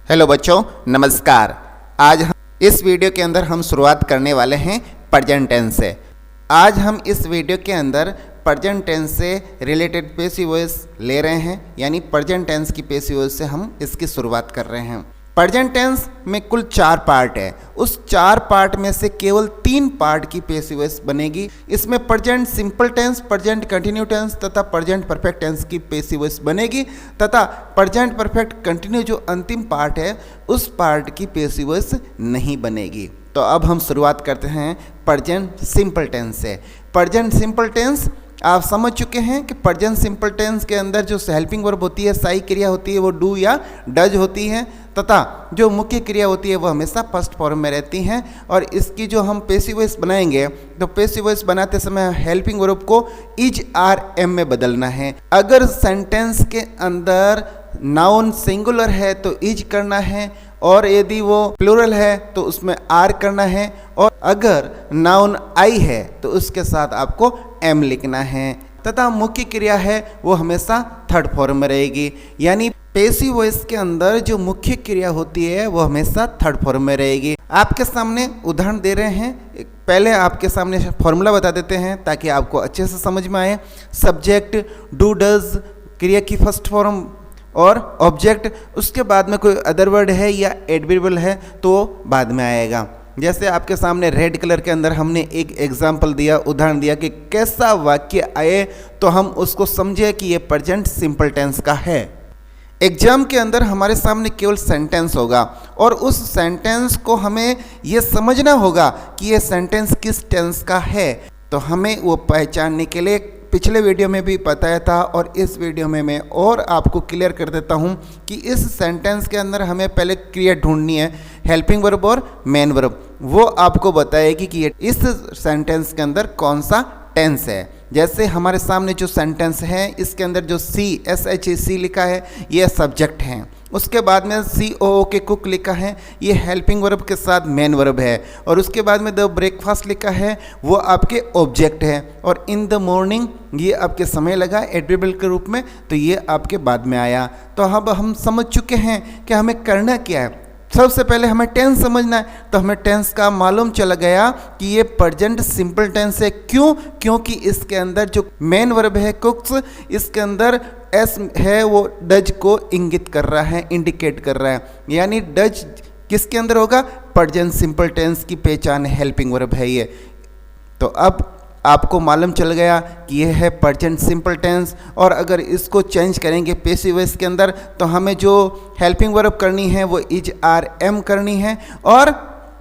Hello बच्चों, नमस्कार। आज हम इस वीडियो के अंदर हम शुरुआत करने वाले हैं प्रेजेंट टेंस से। आज हम इस वीडियो के अंदर प्रेजेंट टेंस से रिलेटेड पैसिव वॉइस ले रहे हैं, यानी प्रेजेंट टेंस की पैसिव वॉइस से हम इसकी शुरुआत कर रहे हैं। प्रेजेंट टेंस में कुल 4 पार्ट है। उस 4 पार्ट में से केवल 3 पार्ट की पैसिव वॉइस बनेगी। इसमें present simple tense, present continue tense तथा प्रेजेंट परफेक्ट टेंस की पैसिव वॉइस बनेगी तथा प्रेजेंट परफेक्ट कंटिन्यू जो अंतिम पार्ट है उस पार्ट की पैसिव वॉइस नहीं बनेगी। तो अब हम शुरुआत करते हैं प्रेजेंट सिंपल टेंस से। प्रेजेंट सिंपल टेंस आप समझ चुके हैं कि प्रेजेंट सिंपल टेंस के अंदर जो हेल्पिंग वर्ब होती है, सहायक क्रिया होती है, वो डू या डज होती है तथा जो मुख्य क्रिया होती है वो हमेशा फर्स्ट फॉर्म में रहती हैं। और इसकी जो हम पैसिव वॉइस बनाएंगे तो पैसिव वॉइस बनाते समय हेल्पिंग वर्ब को इज आर एम में बदलना है। अगर सेंटेंस के अंदर नाउन सिंगुलर है तो इज करना है, और यदि वो प्लूरल है तो उसमें आर करना है, और अगर नाउन आई है तो उसके साथ आपको एम लिखना है तथा मुख्य क्रिया है वो हमेशा थर्ड फॉर्म में रहेगी। यानी पैसिव वॉइस के अंदर जो मुख्य क्रिया होती है वो हमेशा थर्ड फॉर्म में रहेगी। आपके सामने उदाहरण दे रहे हैं, पहले आपके सामने फॉर्मूला बता देते हैं ताकि आपको अच्छे से समझ में आए। सब्जेक्ट डू डज क्रिया की फर्स्ट फॉर्म और ऑब्जेक्ट, उसके बाद में कोई अदर वर्ड है या एडवर्बियल है तो बाद में आएगा। जैसे आपके सामने रेड कलर के अंदर हमने एक एग्जाम्पल दिया, उदाहरण दिया कि कैसा वाक्य आए तो हम उसको समझे कि ये प्रेजेंट सिंपल टेंस का है। एग्जाम के अंदर हमारे सामने केवल सेंटेंस होगा और उस सेंटेंस को हमें ये समझना होगा कि ये सेंटेंस किस टेंस का है। तो हमें वो पहचानने के लिए पिछले वीडियो में भी बताया था और इस वीडियो में मैं और आपको क्लियर कर देता हूँ कि इस सेंटेंस के अंदर हमें पहले क्रिया ढूंढनी है, हेल्पिंग वर्ब और मेन वर्ब। वो आपको बताएगी कि ये इस सेंटेंस के अंदर कौन सा टेंस है। जैसे हमारे सामने जो सेंटेंस है इसके अंदर जो SHC लिखा है ये सब्जेक्ट है, उसके बाद में COO के कुक लिखा है ये हेल्पिंग वर्ब के साथ मेन वर्ब है, और उसके बाद में द ब्रेकफास्ट लिखा है वो आपके ऑब्जेक्ट है, और इन द मॉर्निंग ये आपके समय लगा एडवर्बियल के रूप में तो ये आपके बाद में आया। तो अब हम समझ चुके हैं कि हमें करना क्या है। सबसे पहले हमें टेंस समझना है, तो हमें टेंस का मालूम चला गया कि ये प्रेजेंट सिंपल टेंस है। क्यों? क्योंकि इसके अंदर जो मेन वर्ब है कुक्स, इसके अंदर एस है वो डज को इंगित कर रहा है, इंडिकेट कर रहा है। यानी डज किसके अंदर होगा? प्रेजेंट सिंपल टेंस की पहचान हेल्पिंग वर्ब है ये। तो अब आपको मालूम चल गया कि यह है प्रेजेंट सिंपल टेंस। और अगर इसको चेंज करेंगे पैसिव वॉइस के अंदर तो हमें जो हेल्पिंग वर्ब करनी है वो इज आर एम करनी है, और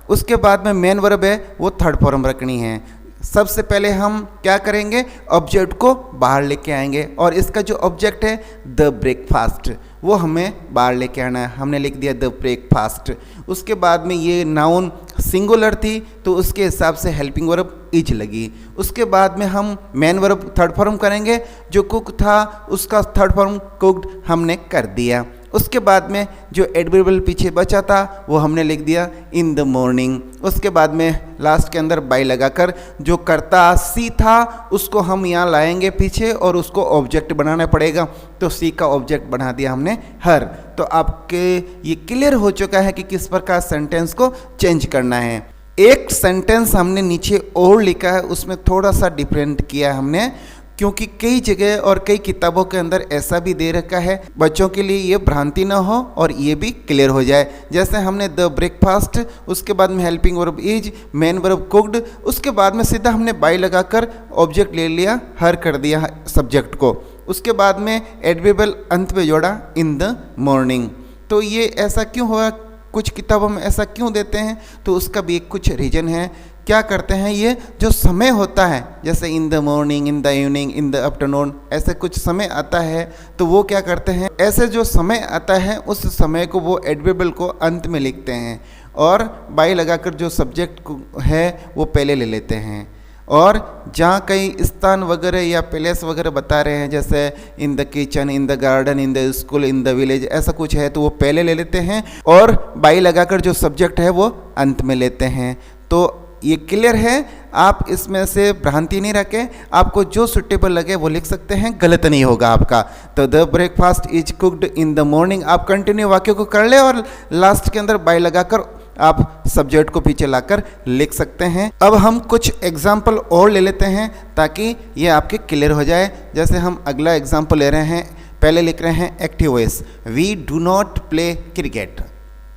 उसके बाद में मेन वर्ब है वो थर्ड फॉर्म रखनी है। सबसे पहले हम क्या करेंगे? ऑब्जेक्ट को बाहर लेके आएंगे, और इसका जो ऑब्जेक्ट है द ब्रेकफास्ट वो हमें बाहर लेके आना है। हमने लिख दिया द ब्रेकफास्ट। उसके बाद में ये नाउन सिंगुलर थी तो उसके हिसाब से हेल्पिंग वर्ब इज लगी। उसके बाद में हम मेन वर्ब थर्ड फॉर्म करेंगे, जो कुक था उसका थर्ड फॉर्म कुक्ड हमने कर दिया। उसके बाद में जो एडवर्बियल पीछे बचा था वो हमने लिख दिया इन द मॉर्निंग। उसके बाद में लास्ट के अंदर बाई लगाकर जो कर्ता सी था उसको हम यहाँ लाएंगे पीछे और उसको ऑब्जेक्ट बनाना पड़ेगा, तो सी का ऑब्जेक्ट बना दिया हमने हर। तो आपके ये क्लियर हो चुका है कि किस प्रकार सेंटेंस को चेंज करना है। एक सेंटेंस हमने नीचे और लिखा है, उसमें थोड़ा सा डिफरेंट किया है हमने, क्योंकि कई जगह और कई किताबों के अंदर ऐसा भी दे रखा है बच्चों के लिए ये भ्रांति ना हो और ये भी क्लियर हो जाए। जैसे हमने द ब्रेकफास्ट, उसके बाद में helping verb is, main verb cooked, उसके बाद में सीधा हमने बाई लगाकर ऑब्जेक्ट ले लिया, हर कर दिया सब्जेक्ट को। उसके बाद में एडवर्बियल अंत में जोड़ा इन द मॉर्निंग। तो ये ऐसा क्यों हुआ? कुछ किताबों में ऐसा क्यों देते हैं? तो उसका भी एक कुछ रीजन है। क्या करते हैं, ये जो समय होता है जैसे इन the morning, in the evening, in the afternoon, ऐसे कुछ समय आता है तो वो क्या करते हैं, ऐसे जो समय आता है उस समय को वो एडवर्बियल को अंत में लिखते हैं और बाई लगाकर जो सब्जेक्ट है वो पहले ले लेते हैं। और जहाँ कई स्थान वगैरह या प्लेस वगैरह बता रहे हैं जैसे इन the kitchen, in the garden, in the school, in the village, ऐसा कुछ है तो वो पहले ले लेते हैं और बाई लगाकर जो सब्जेक्ट है वो अंत में लेते हैं। तो ये क्लियर है, आप इसमें से भ्रांति नहीं रखें, आपको जो सुटेबल लगे वो लिख सकते हैं, गलत नहीं होगा आपका। तो the breakfast is cooked in the morning, आप कंटिन्यू वाक्य को कर ले और लास्ट के अंदर बाय लगाकर आप सब्जेक्ट को पीछे लाकर लिख सकते हैं। अब हम कुछ एग्जाम्पल और ले लेते हैं ताकि ये आपके क्लियर हो जाए। जैसे हम अगला एग्जाम्पल ले रहे हैं, पहले लिख रहे हैं active voice, we do not play cricket.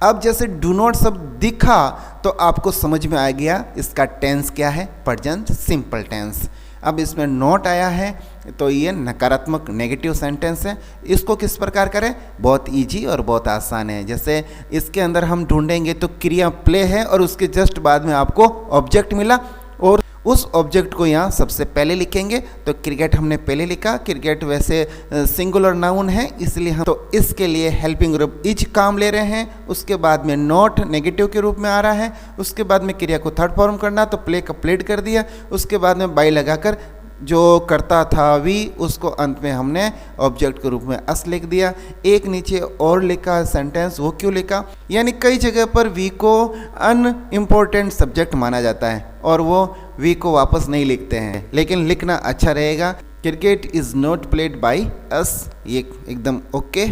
अब जैसे डू नॉट शब्द दिखा तो आपको समझ में आ गया इसका टेंस क्या है, प्रेजेंट सिंपल टेंस। अब इसमें नॉट आया है तो ये नकारात्मक नेगेटिव सेंटेंस है। इसको किस प्रकार करें, बहुत इजी और बहुत आसान है। जैसे इसके अंदर हम ढूंढेंगे तो क्रिया प्ले है और उसके जस्ट बाद में आपको ऑब्जेक्ट मिला और उस ऑब्जेक्ट को यहाँ सबसे पहले लिखेंगे। तो क्रिकेट हमने पहले लिखा, क्रिकेट वैसे सिंगुलर नाउन है इसलिए हम तो इसके लिए हेल्पिंग वर्ब इज काम ले रहे हैं। उसके बाद में नॉट नेगेटिव के रूप में आ रहा है। उसके बाद में क्रिया को थर्ड फॉर्म करना तो प्ले का प्लेड कर दिया। उसके बाद में बाई लगाकर जो करता था वी, उसको अंत में हमने ऑब्जेक्ट के रूप में अस लिख दिया। एक नीचे और लिखा सेंटेंस, वो क्यों लिखा, यानी कई जगह पर वी को अनइम्पोर्टेंट सब्जेक्ट माना जाता है और वो वी को वापस नहीं लिखते हैं, लेकिन लिखना अच्छा रहेगा। Cricket is not played by us, ये एकदम ओके।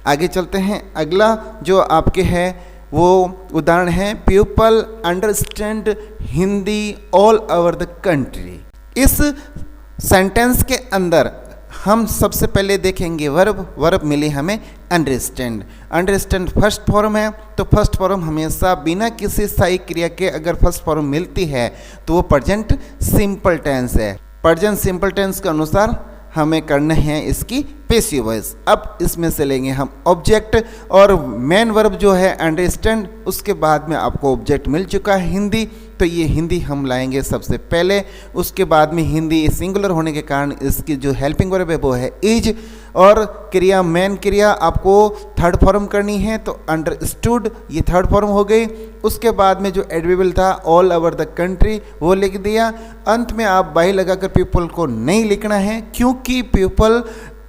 आगे चलते हैं, अगला जो आपके है वो उदाहरण है, people understand Hindi all over the country. इस सेंटेंस के अंदर हम सबसे पहले देखेंगे वर्ब मिली हमें अंडरस्टैंड। अंडरस्टैंड फर्स्ट फॉर्म है तो फर्स्ट फॉर्म हमेशा बिना किसी स्थायी क्रिया के अगर फर्स्ट फॉर्म मिलती है तो वो प्रेजेंट सिंपल टेंस है। प्रेजेंट सिंपल टेंस के अनुसार हमें करना है इसकी पैसिव वॉइस। अब इसमें से लेंगे हम ऑब्जेक्ट और मेन वर्ब जो है अंडरस्टैंड, उसके बाद में आपको ऑब्जेक्ट मिल चुका है हिंदी, तो ये हिंदी हम लाएंगे सबसे पहले। उसके बाद में हिंदी सिंगुलर होने के कारण इसकी जो हेल्पिंग वर्ब है वो है इज, और क्रिया मेन क्रिया आपको थर्ड फॉर्म करनी है तो अंडरस्टूड, ये थर्ड फॉर्म हो गई। उसके बाद में जो एडवर्बियल था ऑल ओवर द कंट्री वो लिख दिया। अंत में आप बाई लगाकर पीपल को नहीं लिखना है क्योंकि पीपल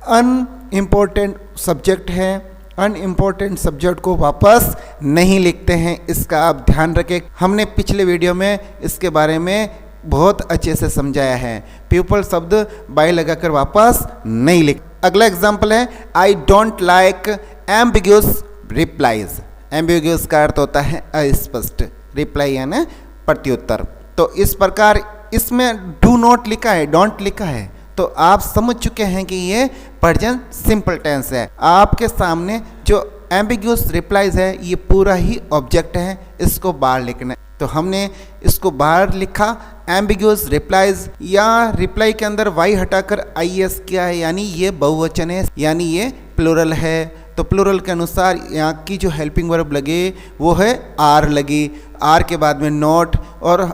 अनइम्पोर्टेंट सब्जेक्ट है, अनइम्पोर्टेंट सब्जेक्ट को वापस नहीं लिखते हैं, इसका आप ध्यान रखें। हमने पिछले वीडियो में इसके बारे में बहुत अच्छे से समझाया है, पीपल शब्द बाई लगाकर वापस नहीं लिख। अगला एग्जाम्पल है, I don't like ambiguous replies. Ambiguous का अर्थ होता है अस्पष्ट, रिप्लाई यानी प्रत्युत्तर। तो इस प्रकार इसमें डू नॉट लिखा है, डोंट लिखा है, तो आप समझ चुके हैं कि ये प्रेजेंट सिंपल टेंस है। आपके सामने जो एम्बिग्यूस रिप्लाईज है ये पूरा ही ऑब्जेक्ट है, इसको बाहर लिखना है। तो हमने इसको बाहर लिखा एम्बिग्यूस रिप्लाईज, या रिप्लाई के अंदर वाई हटाकर आई एस किया है, यानी ये बहुवचन है, यानी ये प्लूरल है। तो प्लूरल के अनुसार यहाँ की जो हेल्पिंग वर्ब लगे वो है आर लगी। आर के बाद में नॉट, और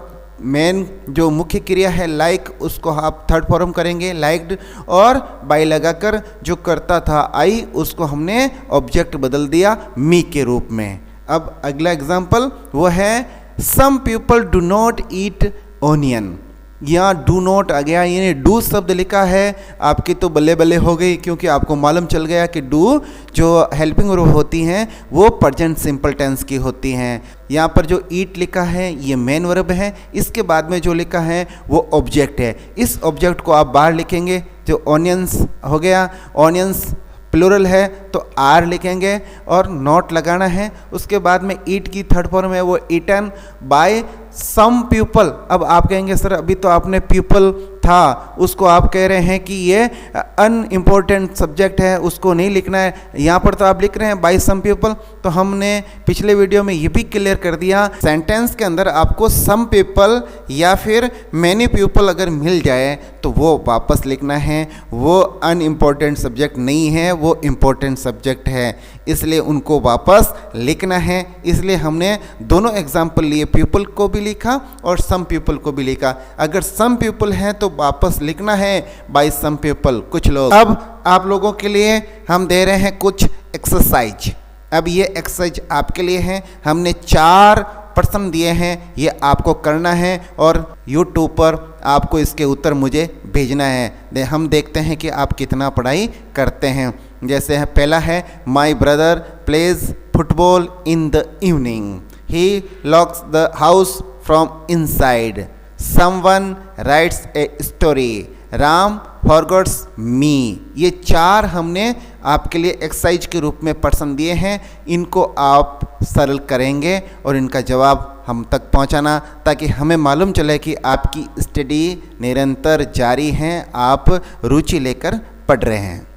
मेन जो मुख्य क्रिया है लाइक, उसको आप थर्ड फॉर्म करेंगे लाइक्ड, और बाई लगाकर जो करता था आई, उसको हमने ऑब्जेक्ट बदल दिया मी के रूप में। अब अगला एग्जाम्पल वो है, some people do not eat onion. यहाँ डू नॉट आ गया, यानी डू शब्द लिखा है, आपकी तो बल्ले बल्ले हो गई क्योंकि आपको मालूम चल गया कि डू जो हेल्पिंग वर्ब होती हैं वो प्रेजेंट सिंपल टेंस की होती हैं। यहाँ पर जो ईट लिखा है ये मेन वर्ब है, इसके बाद में जो लिखा है वो ऑब्जेक्ट है। इस ऑब्जेक्ट को आप बाहर लिखेंगे, जो ऑनियंस हो गया, ऑनियंस प्लूरल है तो आर लिखेंगे और नॉट लगाना है। उसके बाद में ईट की थर्ड फॉर्म है वो ईटन बाय सम पीपल। अब आप कहेंगे सर अभी तो आपने पीपल था, उसको आप कह रहे हैं कि ये अनइम्पोर्टेंट सब्जेक्ट है, उसको नहीं लिखना है। यहाँ पर तो आप लिख रहे हैं बाय सम पीपल, तो हमने पिछले वीडियो में ये भी क्लियर कर दिया, सेंटेंस के अंदर आपको सम पीपल या फिर मैनी पीपल अगर मिल जाए तो वो वापस लिखना है। वो अनइम्पोर्टेंट सब्जेक्ट नहीं है, वो इम्पोर्टेंट सब्जेक्ट है, इसलिए उनको वापस लिखना है। इसलिए हमने दोनों एग्जाम्पल लिए, पीपल को भी लिखा और सम पीपल को भी लिखा। अगर सम पीपल है तो वापस लिखना है बाय सम पीपल, कुछ लोग। अब आप लोगों के लिए हम दे रहे हैं कुछ एक्सरसाइज। अब ये एक्सरसाइज आपके लिए है, हमने 4 प्रश्न दिए हैं, ये आपको करना है और YouTube पर आपको इसके उत्तर मुझे भेजना है। हम देखते हैं कि आप कितना पढ़ाई करते हैं। जैसे है पहला है, my brother plays football in the evening, he locks the house from inside, someone writes a story, Ram forgets me. ये 4 हमने आपके लिए एक्सरसाइज के रूप में प्रश्न दिए हैं। इनको आप सरल करेंगे और इनका जवाब हम तक पहुंचाना, ताकि हमें मालूम चले कि आपकी स्टडी निरंतर जारी है, आप रुचि लेकर पढ़ रहे हैं।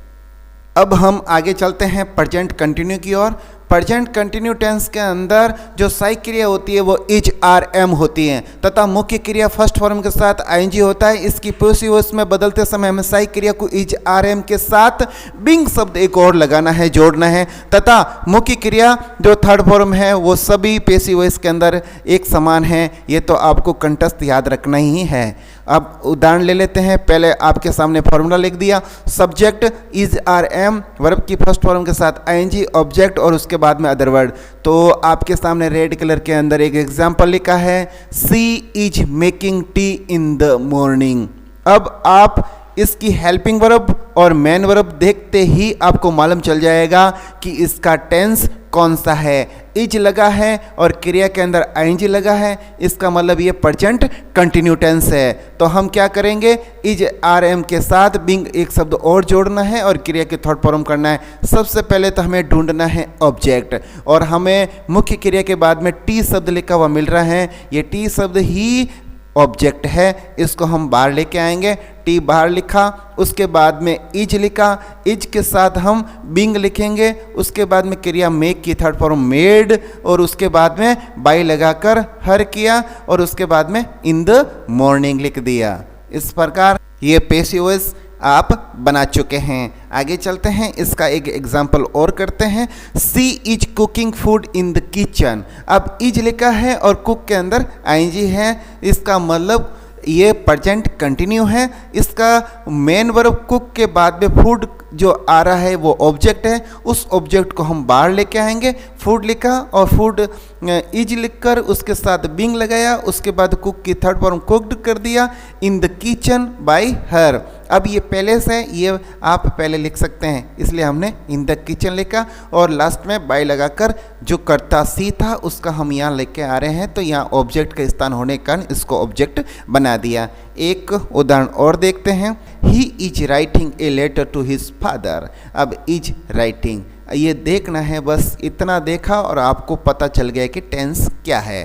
अब हम आगे चलते हैं प्रेजेंट कंटिन्यू की ओर। प्रेजेंट कंटिन्यू टेंस के अंदर जो सहायक क्रिया होती है वो इज आर एम होती है, तथा मुख्य क्रिया फर्स्ट फॉर्म के साथ आईएनजी होता है। इसकी पैसिव वॉइस में बदलते समय हमें सहायक क्रिया को इज आर एम के साथ बिंग शब्द एक और लगाना है, जोड़ना है, तथा मुख्य क्रिया जो थर्ड फॉर्म है वो सभी पैसिव वॉइस के अंदर एक समान है। ये तो आपको कंठस्थ याद रखना ही है। अब उदाहरण ले लेते हैं। पहले आपके सामने फॉर्मूला लिख दिया, subject is are am, verb की फर्स्ट फॉर्म के साथ आईएनजी, ऑब्जेक्ट और उसके बाद में अदर वर्ड। तो आपके सामने रेड कलर के अंदर एक एग्जांपल लिखा है, she is making tea in the morning. अब आप इसकी हेल्पिंग वर्ब और मेन वर्ब देखते ही आपको मालूम चल जाएगा कि इसका टेंस कौन सा है। इज लगा है और क्रिया के अंदर आईएनजी लगा है, इसका मतलब ये प्रेजेंट कंटिन्यू टेंस है। तो हम क्या करेंगे, इज आर एम के साथ बिंग एक शब्द और जोड़ना है और क्रिया के थर्ड फॉर्म करना है। सबसे पहले तो हमें ढूंढना है ऑब्जेक्ट, और हमें मुख्य क्रिया के बाद में टी शब्द लिखा हुआ मिल रहा है। ये टी शब्द ही ऑब्जेक्ट है, इसको हम बाहर लेके आएंगे। टी बाहर लिखा, उसके बाद में इज लिखा, इज के साथ हम बिंग लिखेंगे, उसके बाद में क्रिया मेक की थर्ड फॉर्म मेड, और उसके बाद में बाई लगाकर हर किया, और उसके बाद में इन द मॉर्निंग लिख दिया। इस प्रकार ये पैसिव वॉइस आप बना चुके हैं। आगे चलते हैं, इसका एक एग्जाम्पल और करते हैं। She is cooking food in the kitchen. अब इज लिखा है और कुक के अंदर आईएनजी है, इसका मतलब ये प्रेजेंट कंटिन्यू है। इसका मेन वर्ब कुक के बाद में फूड जो आ रहा है वो ऑब्जेक्ट है, उस ऑब्जेक्ट को हम बाहर लेके आएंगे। फूड लिखा और फूड इज लिखकर उसके साथ बिंग लगाया, उसके बाद कुक की थर्ड फॉर्म कुक्ड कर दिया, इन द किचन बाय हर। अब ये पहले से ये आप पहले लिख सकते हैं, इसलिए हमने इन द किचन लिखा और लास्ट में बाय लगाकर जो कर्ता सी था उसका हम यहाँ लेके आ रहे हैं, तो यहाँ ऑब्जेक्ट का स्थान होने के कारण इसको ऑब्जेक्ट बना दिया। एक उदाहरण और देखते हैं। He is writing a letter to his father. अब इज राइटिंग ये देखना है, बस इतना देखा और आपको पता चल गया कि टेंस क्या है।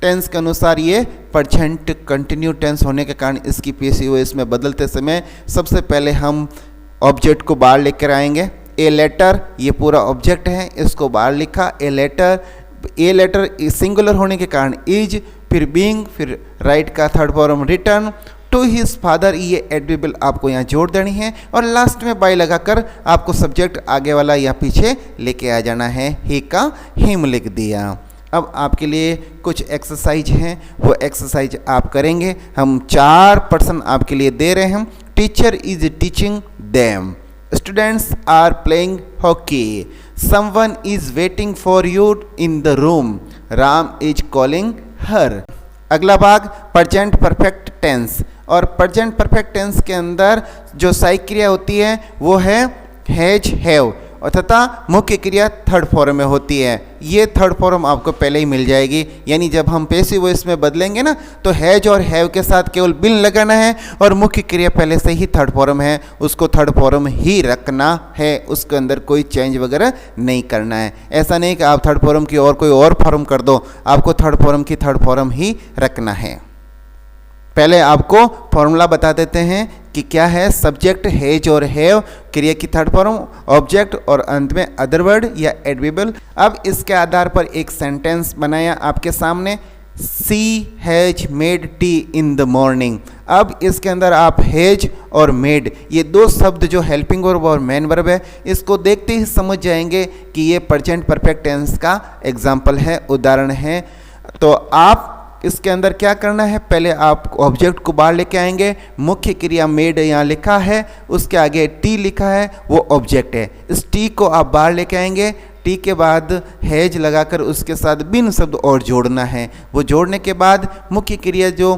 टेंस के अनुसार ये प्रेजेंट कंटिन्यू टेंस होने के कारण इसकी पैसिव वॉइस में बदलते समय सबसे पहले हम ऑब्जेक्ट को बाहर लेकर आएंगे। ए लेटर ये पूरा ऑब्जेक्ट है, इसको बाहर लिखा। ए लेटर सिंगुलर होने के कारण इज, फिर बीइंग, फिर राइट का third form written, to his father ये एडवर्बियल आपको यहाँ जोड़ देनी है, और लास्ट में बाय लगाकर आपको सब्जेक्ट आगे वाला या पीछे लेके आ जाना है। ही का हिम लिख दिया। अब आपके लिए कुछ एक्सरसाइज हैं, वो एक्सरसाइज आप करेंगे। हम 4 प्रश्न आपके लिए दे रहे हैं। Teacher is teaching them, students are playing hockey, someone is waiting for you in the room, Ram is calling her. अगला भाग प्रेजेंट परफेक्ट टेंस, और प्रेजेंट परफेक्ट टेंस के अंदर जो सहायक क्रिया होती है वो है हैज, हैव, और तथा मुख्य क्रिया थर्ड फॉर्म में होती है। ये थर्ड फॉर्म आपको पहले ही मिल जाएगी, यानी जब हम पैसिव वॉइस में बदलेंगे ना तो हैज और हैव के साथ केवल बिन लगाना है, और मुख्य क्रिया पहले से ही थर्ड फॉर्म है, उसको थर्ड फॉर्म ही रखना है, उसके अंदर कोई चेंज वगैरह नहीं करना है। ऐसा नहीं कि आप थर्ड फॉर्म की और कोई और फॉर्म कर दो, आपको थर्ड फॉर्म की थर्ड फॉर्म ही रखना है। पहले आपको फॉर्मूला बता देते हैं कि क्या है। सब्जेक्ट हैज और हैव, क्रिया की थर्ड फॉर्म ऑब्जेक्ट, और अंत में अदर वर्ड या एडवर्बियल। अब इसके आधार पर एक सेंटेंस बनाया आपके सामने। She has made tea in the morning. अब इसके अंदर आप हैज और मेड ये 2 शब्द जो हेल्पिंग वर्ब और मेन वर्ब है, इसको देखते ही समझ जाएंगे कि ये प्रेजेंट परफेक्ट टेंस का एग्जाम्पल है, उदाहरण है। तो आप इसके अंदर क्या करना है, पहले आप ऑब्जेक्ट को बाहर लेके आएंगे। मुख्य क्रिया मेड यहाँ लिखा है, उसके आगे टी लिखा है, वो ऑब्जेक्ट है। इस टी को आप बाहर लेके आएंगे। टी के बाद हैज लगाकर उसके साथ बिन शब्द और जोड़ना है। वो जोड़ने के बाद मुख्य क्रिया जो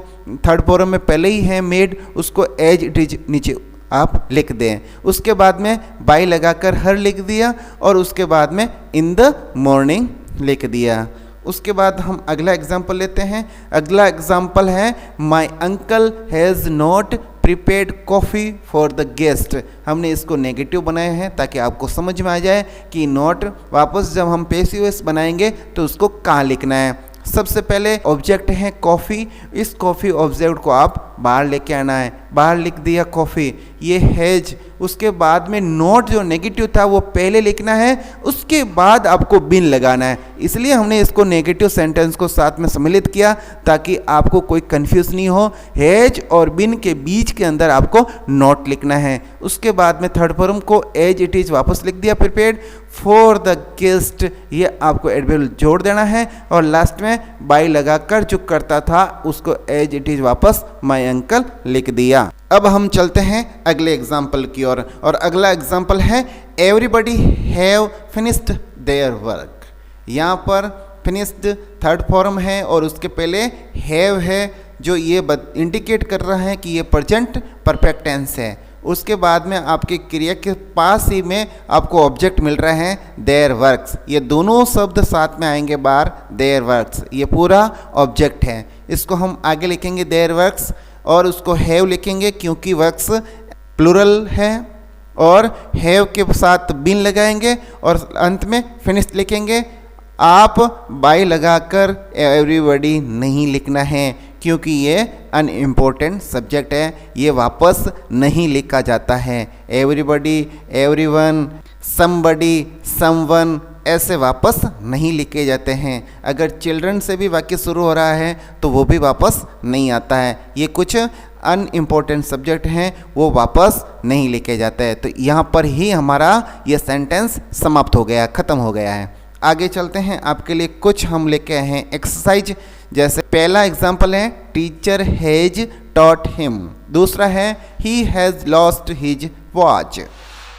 थर्ड फॉर्म में पहले ही है मेड, उसको एज इट इज नीचे आप लिख दें। उसके बाद में बाई लगाकर हर लिख दिया, और उसके बाद में इन द मॉर्निंग लिख दिया। उसके बाद हम अगला एग्जाम्पल लेते हैं। अगला एग्जाम्पल है my uncle has not prepared coffee for the guest. हमने इसको नेगेटिव बनाया है ताकि आपको समझ में आ जाए कि नॉट वापस जब हम पैसिव वॉइस बनाएंगे तो उसको कहाँ लिखना है। सबसे पहले ऑब्जेक्ट है कॉफ़ी, इस कॉफ़ी ऑब्जेक्ट को आप बाहर लेके आना है। बाहर लिख दिया कॉफ़ी, ये हैज, उसके बाद में नोट जो नेगेटिव था वो पहले लिखना है, उसके बाद आपको बिन लगाना है। इसलिए हमने इसको नेगेटिव सेंटेंस को साथ में सम्मिलित किया ताकि आपको कोई कंफ्यूज नहीं हो। हैज और बिन के बीच के अंदर आपको नोट लिखना है। उसके बाद में थर्ड फॉर्म को एज इट इज वापस लिख दिया, प्रिपेयर्ड फॉर द गेस्ट, ये आपको एडवर्ब जोड़ देना है। और लास्ट में बाई लगाकर जो करता था उसको एज इट इज वापस माई अंकल लिख दिया। अब हम चलते हैं अगले एग्जाम्पल की ओर और अगला एग्जाम्पल है everybody have finished their work. यहाँ पर फिनिश्ड थर्ड फॉर्म है और उसके पहले हैव है जो ये इंडिकेट कर रहा है कि ये प्रेजेंट परफेक्ट टेंस है। उसके बाद में आपके क्रिया के पास ही में आपको ऑब्जेक्ट मिल रहे हैं देयर वर्क्स। ये दोनों शब्द साथ में आएंगे बाहर, देयर वर्क्स, ये पूरा ऑब्जेक्ट है। इसको हम आगे लिखेंगे देयर वर्क्स और उसको हैव लिखेंगे क्योंकि वर्क्स प्लूरल है और हैव के साथ बिन लगाएंगे और अंत में फिनिश लिखेंगे। आप बाय लगाकर एवरीबॉडी नहीं लिखना है क्योंकि ये अनइम्पोर्टेंट सब्जेक्ट है, ये वापस नहीं लिखा जाता है। एवरीबॉडी, एवरीवन, समबडी, समवन ऐसे वापस नहीं लिखे जाते हैं। अगर चिल्ड्रन से भी वाक्य शुरू हो रहा है तो वो भी वापस नहीं आता है। ये कुछ अनइम्पोर्टेंट सब्जेक्ट हैं, वो वापस नहीं लिखे जाते हैं। तो यहाँ पर ही हमारा ये सेंटेंस समाप्त हो गया, ख़त्म हो गया है। आगे चलते हैं, आपके लिए कुछ हम लेके आए हैं एक्सरसाइज। जैसे पहला एग्जाम्पल है टीचर हैज टॉट हिम, दूसरा है he has lost his watch,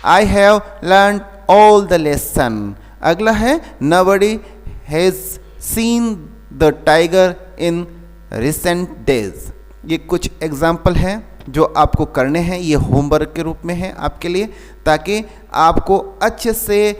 I have learn all the lesson, अगला है nobody has seen the tiger in recent days. ये कुछ एग्जाम्पल हैं जो आपको करने हैं, ये होमवर्क के रूप में है आपके लिए, ताकि आपको अच्छे से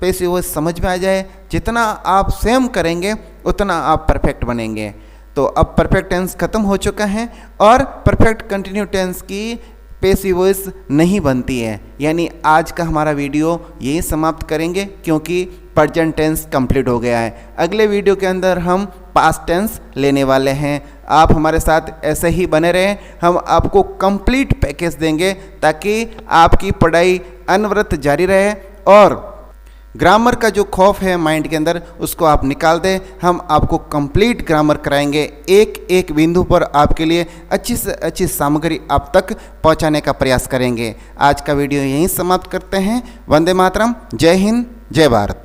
पैसिव वॉइस समझ में आ जाए। जितना आप स्वयं करेंगे उतना आप परफेक्ट बनेंगे। तो अब परफेक्ट टेंस खत्म हो चुका है और परफेक्ट कंटिन्यू टेंस की पैसिव वॉइस नहीं बनती है। यानी आज का हमारा वीडियो यही समाप्त करेंगे क्योंकि प्रेजेंट टेंस कंप्लीट हो गया है। अगले वीडियो के अंदर हम पास्ट टेंस लेने वाले हैं। आप हमारे साथ ऐसे ही बने रहें, हम आपको कंप्लीट पैकेज देंगे ताकि आपकी पढ़ाई अनवरत जारी रहे और ग्रामर का जो खौफ है माइंड के अंदर उसको आप निकाल दें। हम आपको कंप्लीट ग्रामर कराएंगे, एक एक बिंदु पर आपके लिए अच्छी से अच्छी सामग्री आप तक पहुंचाने का प्रयास करेंगे। आज का वीडियो यहीं समाप्त करते हैं। वंदे मातरम, जय हिंद, जय भारत।